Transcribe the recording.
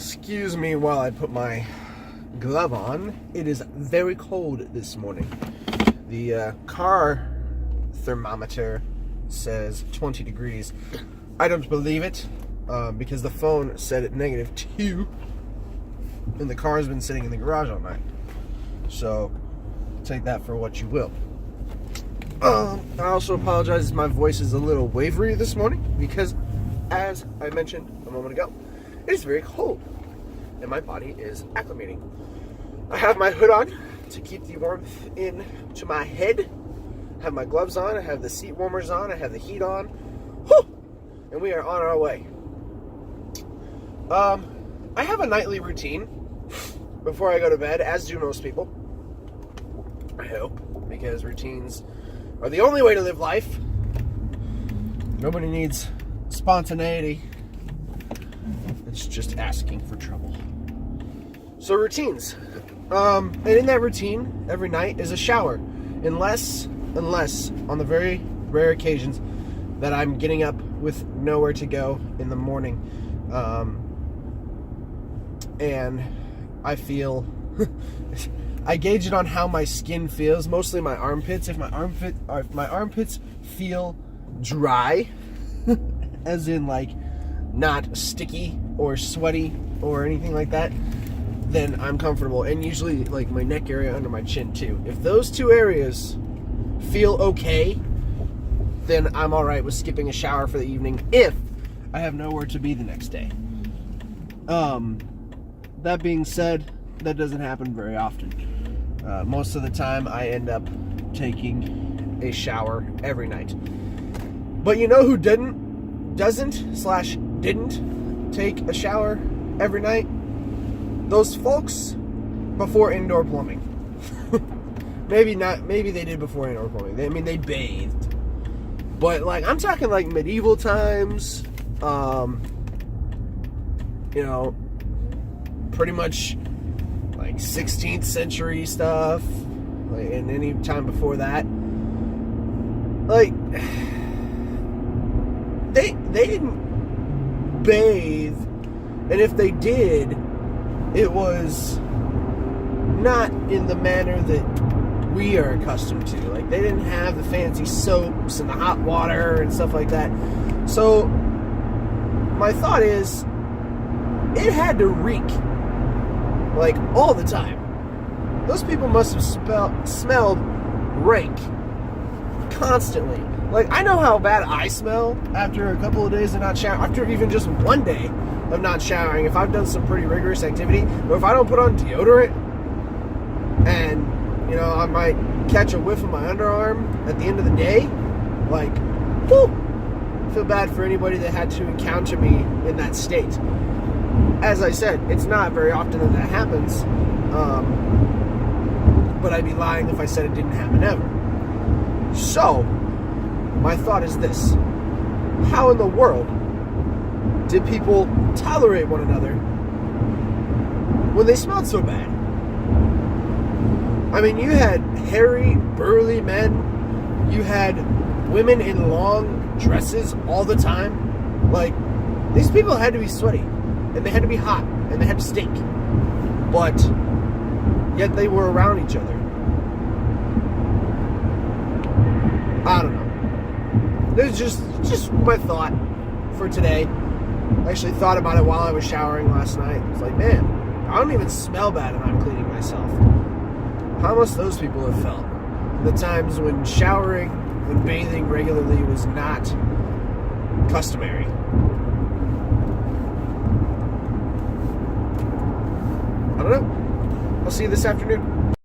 Excuse me while I put my glove on. It is very cold this morning. The car thermometer says 20 degrees. I don't believe it because the phone said it -2, and the car's been sitting in the garage all night. So take that for what you will. I also apologize if my voice is a little wavery this morning because, as I mentioned a moment ago, it is very cold and my body is acclimating. I have my hood on to keep the warmth in to my head. I have my gloves on. I have the seat warmers on. I have the heat on. Whew! And we are on our way. I have a nightly routine before I go to bed, as do most people. I hope, because routines are the only way to live life. Nobody needs spontaneity. It's just asking for trouble. So routines. And in that routine, every night is a shower. Unless on the very rare occasions that I'm getting up with nowhere to go in the morning. And I feel... I gauge it on how my skin feels, mostly my armpits. If my armpits feel dry, as in like not sticky or sweaty or anything like that, then I'm comfortable. And usually like my neck area under my chin too. If those two areas feel okay, then I'm alright with skipping a shower for the evening if I have nowhere to be the next day. That being said, that doesn't happen very often. Most of the time I end up taking a shower every night. But you know who didn't take a shower every night? Those folks before indoor plumbing. Maybe not, maybe they did before indoor plumbing. They bathed. But like, I'm talking like medieval times, pretty much like 16th century stuff, like, and any time before that. Like, they didn't bathe, and if they did, it was not in the manner that we are accustomed to. Like, they didn't have the fancy soaps and the hot water and stuff like that. So my thought is, it had to reek like all the time. Those people must have smelled rank constantly. Like, I know how bad I smell after a couple of days of not showering, after even just one day of not showering, if I've done some pretty rigorous activity, or if I don't put on deodorant, and, I might catch a whiff of my underarm at the end of the day, like, whew, I feel bad for anybody that had to encounter me in that state. As I said, it's not very often that happens, but I'd be lying if I said it didn't happen ever. So, my thought is this: how in the world did people tolerate one another when they smelled so bad? You had hairy, burly men, you had women in long dresses all the time. Like, these people had to be sweaty, and they had to be hot, and they had to stink. But yet they were around each other. I don't know. This is just my thought for today. I actually thought about it while I was showering last night. It's like, man, I don't even smell bad when I'm cleaning myself. How must those people have felt? The times when showering and bathing regularly was not customary. I don't know. I'll see you this afternoon.